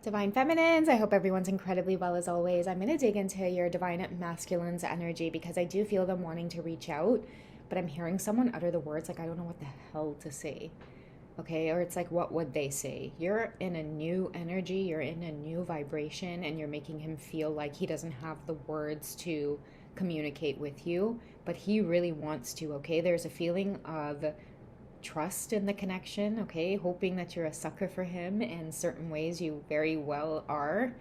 Divine Feminines, I hope everyone's incredibly well as always. I'm going to dig into your Divine Masculines energy because I do feel them wanting to reach out, but I'm hearing someone utter the words like, I don't know what the hell to say. Okay, or it's like, what would they say? You're in a new energy, you're in a new vibration, and you're making him feel like he doesn't have the words to communicate with you, but he really wants to, okay? There's a feeling of trust in the connection, okay? Hoping that you're a sucker for him in certain ways you very well are.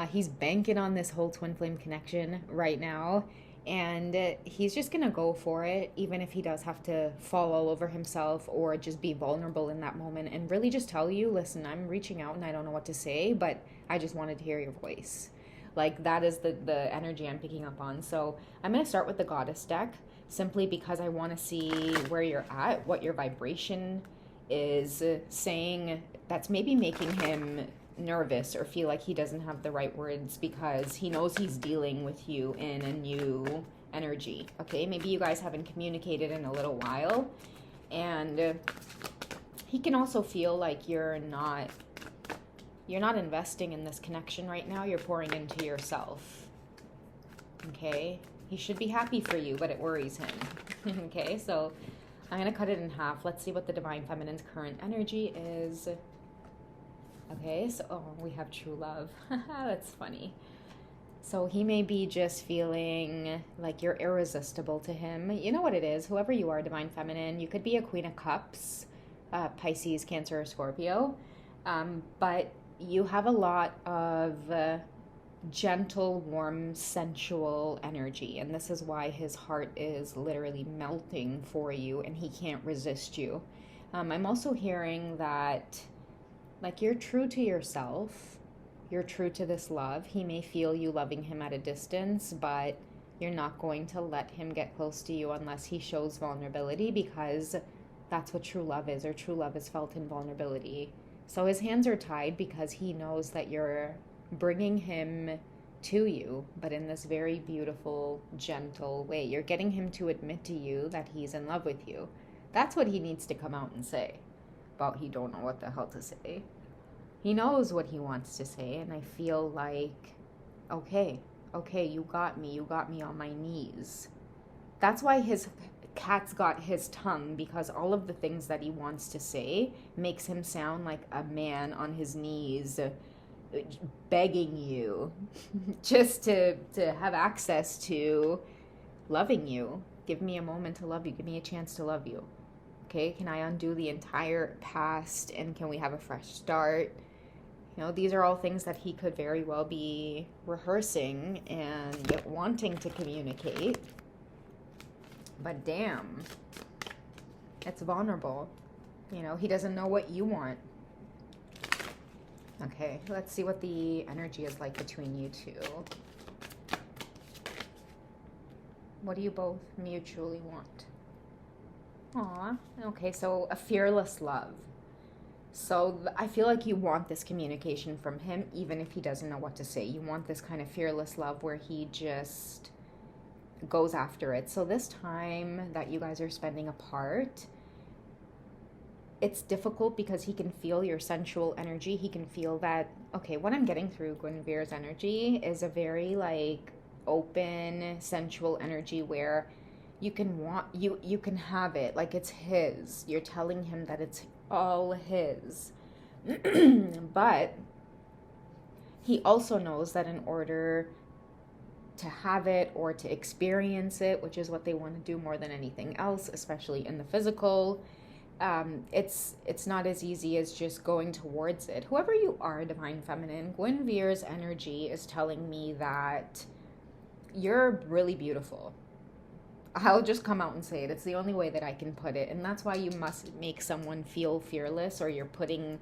He's banking on this whole twin flame connection right now, and he's just gonna go for it, even if he does have to fall all over himself or just be vulnerable in that moment and really just tell you, listen, I'm reaching out and I don't know what to say, but I just wanted to hear your voice. Like, that is the energy I'm picking up on. So I'm going to start with the goddess deck simply because I want to see where you're at, what your vibration is saying that's maybe making him nervous or feel like he doesn't have the right words because he knows he's dealing with you in a new energy. Okay, maybe you guys haven't communicated in a little while, and he can also feel like you're not investing in this connection right now. You're pouring into yourself. Okay, he should be happy for you, but it worries him. Okay, so I'm going to cut it in half. Let's see what the Divine Feminine's current energy is. Okay, so we have true love. That's funny. So he may be just feeling like you're irresistible to him. You know what it is, whoever you are, Divine Feminine, you could be a Queen of Cups, Pisces, Cancer, or Scorpio, but you have a lot of gentle, warm, sensual energy, and this is why his heart is literally melting for you and he can't resist you. I'm also hearing that, like, you're true to yourself, you're true to this love. He may feel you loving him at a distance, but you're not going to let him get close to you unless he shows vulnerability, because that's what true love is, or true love is felt in vulnerability. So his hands are tied because he knows that you're bringing him to you, but in this very beautiful, gentle way. You're getting him to admit to you that he's in love with you. That's what he needs to come out and say. But he don't know what the hell to say. He knows what he wants to say, and I feel like, okay, you got me on my knees. That's why his cat's got his tongue, because all of the things that he wants to say makes him sound like a man on his knees begging you just to have access to loving you. Give me a moment to love you. Give me a chance to love you. Okay, can I undo the entire past and can we have a fresh start? You know, these are all things that he could very well be rehearsing and wanting to communicate. But damn, it's vulnerable. You know, he doesn't know what you want. Okay, let's see what the energy is like between you two. What do you both mutually want? Aw, okay, so a fearless love. So I feel like you want this communication from him, even if he doesn't know what to say. You want this kind of fearless love where he just goes after it. So this time that you guys are spending apart, it's difficult because he can feel your sensual energy. He can feel that, okay, what I'm getting through Guinevere's energy is a very, like, open, sensual energy where you can have it, like it's his. You're telling him that it's all his. But he also knows that in order to have it or to experience it, which is what they want to do more than anything else, especially in the physical, it's not as easy as just going towards it. Whoever you are, Divine Feminine, Guinevere's energy is telling me that you're really beautiful. I'll just come out and say it. It's the only way that I can put it. And that's why you must make someone feel fearless, or you're putting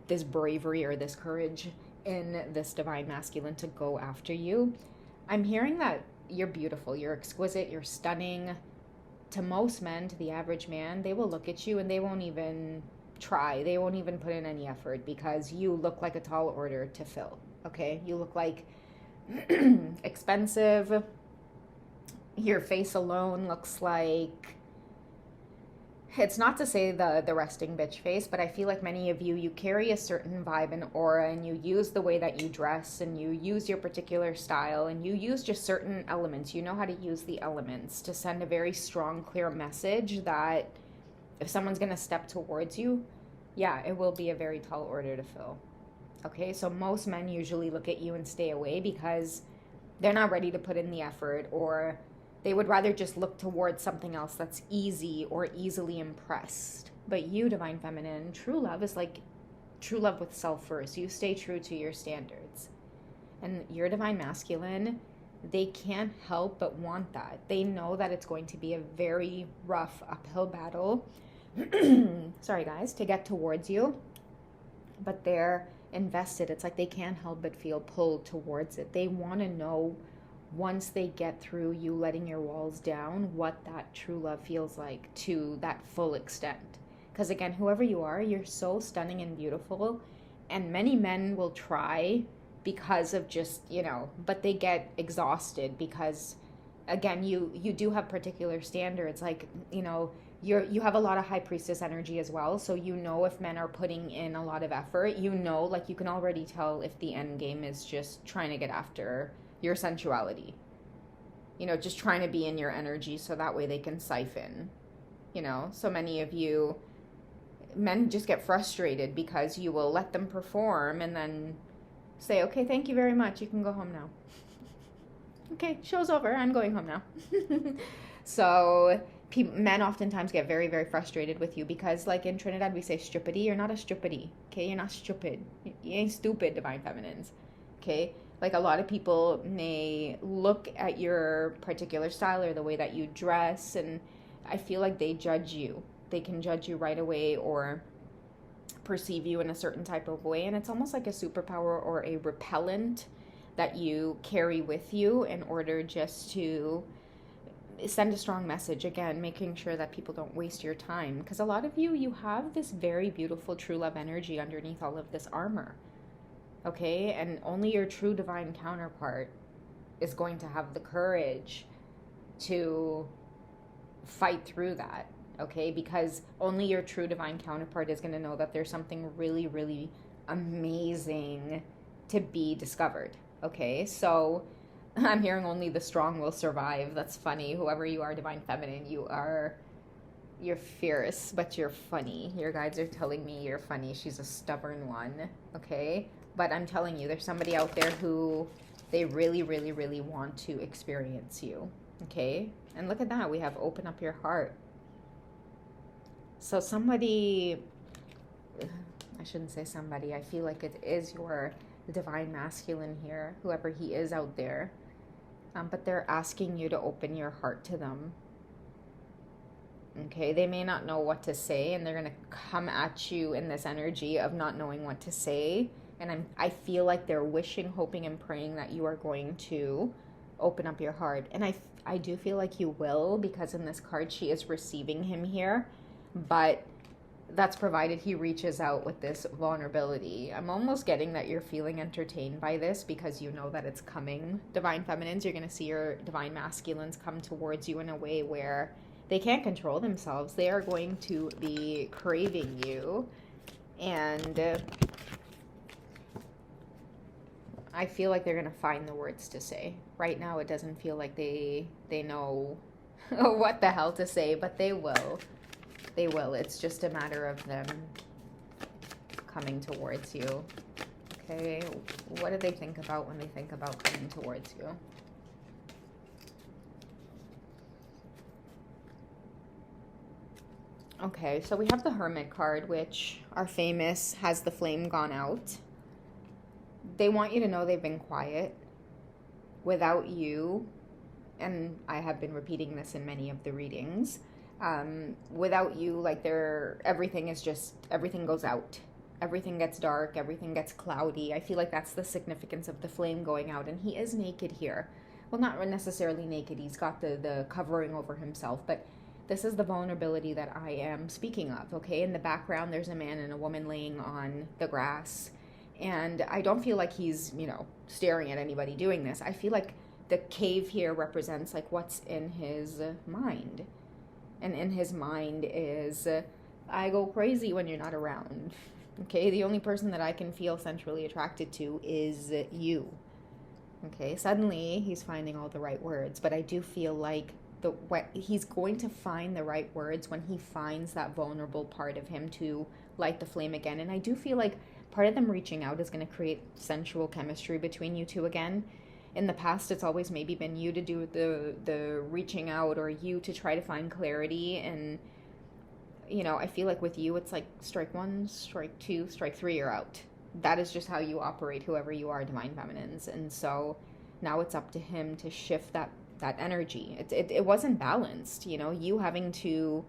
this bravery or this courage in this divine masculine to go after you. I'm hearing that you're beautiful, you're exquisite, you're stunning. To most men, to the average man, they will look at you and they won't even try. They won't even put in any effort because you look like a tall order to fill. Okay? You look like expensive. Your face alone looks like It's not to say the resting bitch face, but I feel like many of you carry a certain vibe and aura, and you use the way that you dress, and you use your particular style, and you use just certain elements. You know how to use the elements to send a very strong, clear message that if someone's going to step towards you, yeah, it will be a very tall order to fill. Okay, so most men usually look at you and stay away because they're not ready to put in the effort, or they would rather just look towards something else that's easy or easily impressed. But you, Divine Feminine, true love is like true love with self first. You stay true to your standards. And your Divine Masculine, they can't help but want that. They know that it's going to be a very rough uphill battle. Sorry, guys, to get towards you. But they're invested. It's like they can't help but feel pulled towards it. They want to know, once they get through you letting your walls down, what that true love feels like to that full extent. Because again, whoever you are, you're so stunning and beautiful, and many men will try because of just, but they get exhausted because, again, you do have particular standards. Like, you have a lot of high priestess energy as well, so if men are putting in a lot of effort, like you can already tell if the end game is just trying to get after your sensuality, just trying to be in your energy so that way they can siphon, so many of you men just get frustrated because you will let them perform and then say, okay, thank you very much, you can go home now. Okay, show's over, I'm going home now. So men oftentimes get very, very frustrated with you because, like in Trinidad, we say stupidity. You're not a stupidity, okay? You're not stupid. You ain't stupid, Divine Feminines, okay? Like, a lot of people may look at your particular style or the way that you dress, and I feel like they judge you. They can judge you right away or perceive you in a certain type of way, and it's almost like a superpower or a repellent that you carry with you in order just to send a strong message, again, making sure that people don't waste your time, because a lot of you have this very beautiful true love energy underneath all of this armor, okay? And only your true divine counterpart is going to have the courage to fight through that, okay? Because only your true divine counterpart is going to know that there's something really, really amazing to be discovered, okay? So I'm hearing only the strong will survive. That's funny. Whoever you are, Divine Feminine, you're fierce, but you're funny. Your guides are telling me you're funny. She's a stubborn one, okay? But I'm telling you, there's somebody out there who they really, really, really want to experience you, okay? And look at that. We have open up your heart. So somebody, I shouldn't say somebody. I feel like it is your Divine Masculine here, whoever he is out there. But they're asking you to open your heart to them. Okay, they may not know what to say, and they're going to come at you in this energy of not knowing what to say. And I feel like they're wishing, hoping, and praying that you are going to open up your heart. And I do feel like you will, because in this card, she is receiving him here. But that's provided he reaches out with this vulnerability. I'm almost getting that you're feeling entertained by this because you know that it's coming. Divine Feminines, you're going to see your Divine Masculines come towards you in a way where they can't control themselves. They are going to be craving you. And I feel like they're going to find the words to say. Right now, it doesn't feel like they know what the hell to say, but they will. They will. It's just a matter of them coming towards you. Okay, what do they think about when they think about coming towards you? Okay, so we have the Hermit card, which are famous. Has the flame gone out? They want you to know they've been quiet without you, and I have been repeating this in many of the readings. Without you, like, everything goes out. Everything gets dark, everything gets cloudy. I feel like that's the significance of the flame going out. And he is naked here. Well, not necessarily naked. He's got the covering over himself, but this is the vulnerability that I am speaking of, okay? In the background, there's a man and a woman laying on the grass. And I don't feel like he's, staring at anybody doing this. I feel like the cave here represents, like, what's in his mind. And in his mind is, I go crazy when you're not around. Okay, the only person that I can feel centrally attracted to is you. Okay, suddenly he's finding all the right words, but I do feel like he's going to find the right words when he finds that vulnerable part of him to light the flame again. And I do feel like part of them reaching out is going to create sensual chemistry between you two again. In the past, it's always maybe been you to do the reaching out, or you to try to find clarity. And I feel like with you, it's like strike one, strike two, strike three, you're out. That is just how you operate, whoever you are, divine feminines. And so now it's up to him to shift that energy. It wasn't balanced, you having to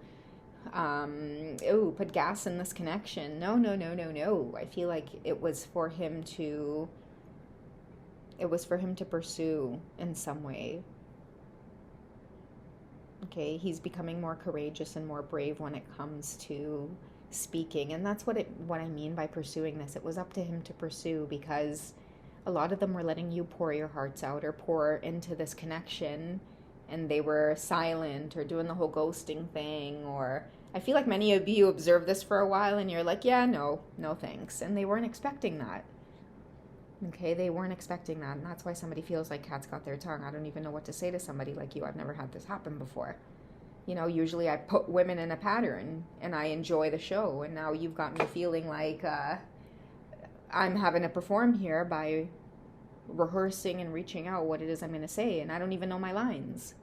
put gas in this connection. No. I feel like it was for him to pursue in some way. Okay, he's becoming more courageous and more brave when it comes to speaking. And that's what I mean by pursuing this. It was up to him to pursue, because a lot of them were letting you pour your hearts out or pour into this connection, and they were silent or doing the whole ghosting thing. Or I feel like many of you observed this for a while and you're like, yeah, no thanks. And they weren't expecting that. Okay, they weren't expecting that. And that's why somebody feels like cat's got their tongue. I don't even know what to say to somebody like you. I've never had this happen before. Usually I put women in a pattern and I enjoy the show. And now you've got me feeling like I'm having to perform here by rehearsing and reaching out what it is I'm going to say. And I don't even know my lines.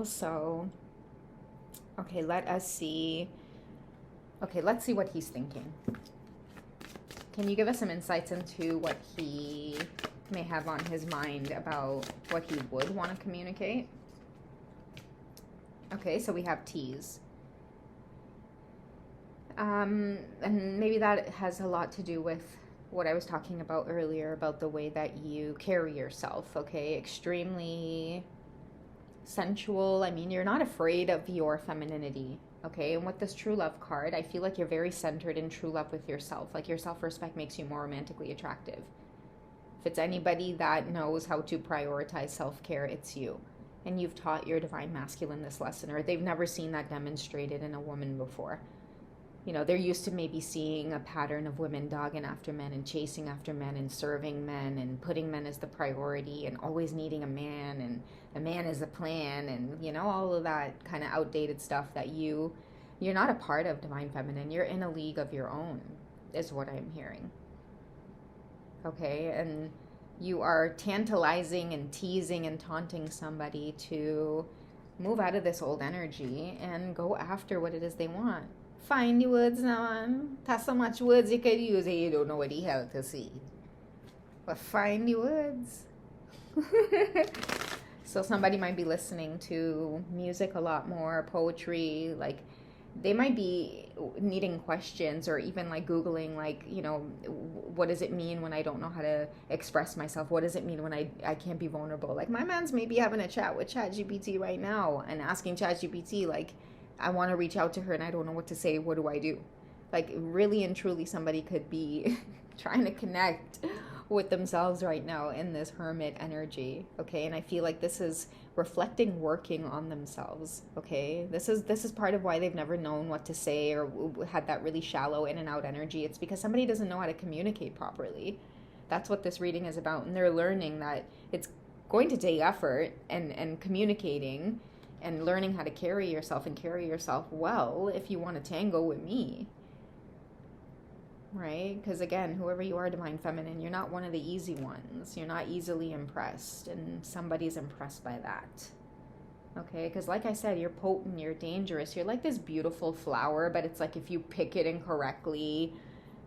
So, okay, let's see what he's thinking. Can you give us some insights into what he may have on his mind about what he would want to communicate? Okay, so we have tease. And maybe that has a lot to do with what I was talking about earlier, about the way that you carry yourself, okay? Extremely sensual. I mean, you're not afraid of your femininity, okay? And with this true love card, I feel like you're very centered in true love with yourself. Like, your self-respect makes you more romantically attractive. If it's anybody that knows how to prioritize self-care, it's you. And you've taught your divine masculine this lesson, or they've never seen that demonstrated in a woman before. They're used to maybe seeing a pattern of women dogging after men and chasing after men and serving men and putting men as the priority and always needing a man, and a man is a plan, and all of that kind of outdated stuff that you're not a part of divine feminine. You're in a league of your own, is what I'm hearing. Okay, and you are tantalizing and teasing and taunting somebody to move out of this old energy and go after what it is they want. Find the words now, man. There's so much words you could use and you don't know what the hell to say. But find the words. So somebody might be listening to music a lot more, poetry, like they might be needing questions, or even like Googling, like, what does it mean when I don't know how to express myself? What does it mean when I can't be vulnerable? Like, my man's maybe having a chat with ChatGPT right now and asking ChatGPT, like, I want to reach out to her and I don't know what to say. What do I do? Like, really and truly, somebody could be trying to connect with themselves right now in this hermit energy. Okay, and I feel like this is reflecting working on themselves. Okay, this is part of why they've never known what to say or had that really shallow in and out energy. It's because somebody doesn't know how to communicate properly. That's what this reading is about, and they're learning that it's going to take effort and communicating and learning how to carry yourself and carry yourself well if you want to tango with me. Right? Because again, whoever you are, divine feminine, you're not one of the easy ones. You're not easily impressed, and somebody's impressed by that. Okay? Because like I said, you're potent, you're dangerous. You're like this beautiful flower, but it's like if you pick it incorrectly,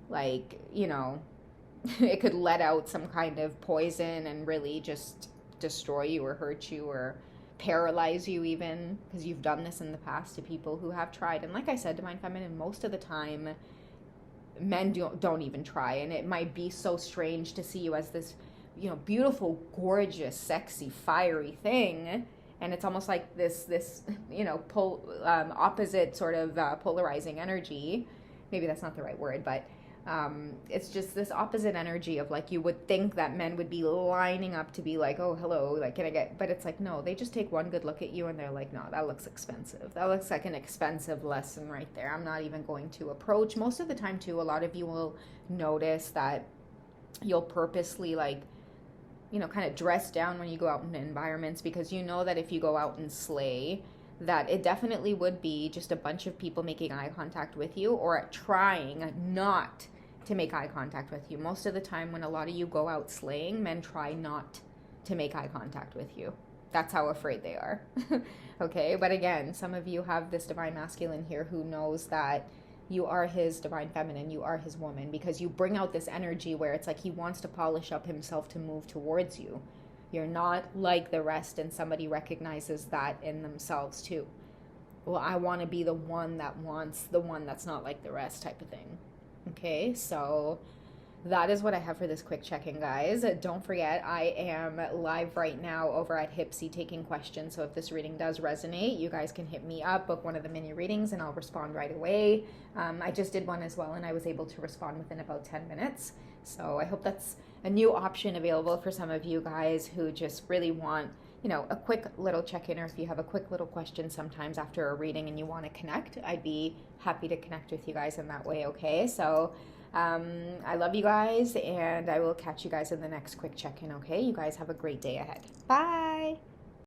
like, it could let out some kind of poison and really just destroy you or hurt you or paralyze you even, because you've done this in the past to people who have tried. And like I said, divine feminine, most of the time men don't even try, and it might be so strange to see you as this beautiful, gorgeous, sexy, fiery thing, and it's almost like this opposite sort of polarizing energy. Maybe that's not the right word, but It's just this opposite energy of like, you would think that men would be lining up to be like, oh, hello, like, can I get, but it's like, no, they just take one good look at you and they're like, no, that looks expensive. That looks like an expensive lesson right there. I'm not even going to approach. Most of the time too, a lot of you will notice that you'll purposely like, you know, kind of dress down when you go out in environments, because you know that if you go out and slay, that it definitely would be just a bunch of people making eye contact with you or trying not to make eye contact with you. Most of the time when a lot of you go out slaying, men try not to make eye contact with you. That's how afraid they are. Okay, but again, some of you have this divine masculine here who knows that you are his divine feminine, you are his woman, because you bring out this energy where it's like he wants to polish up himself to move towards you. You're not like the rest, and somebody recognizes that in themselves too. Well, I want to be the one that wants the one that's not like the rest type of thing. Okay, so that is what I have for this quick check-in, guys. Don't forget, I am live right now over at Hipsy taking questions. So if this reading does resonate, you guys can hit me up, book one of the mini readings, and I'll respond right away. I just did one as well, and I was able to respond within about 10 minutes. So I hope that's a new option available for some of you guys who just really want, you know, a quick little check-in, or if you have a quick little question sometimes after a reading and you want to connect, I'd be happy to connect with you guys in that way, okay? So I love you guys, and I will catch you guys in the next quick check-in, okay? You guys have a great day ahead. Bye!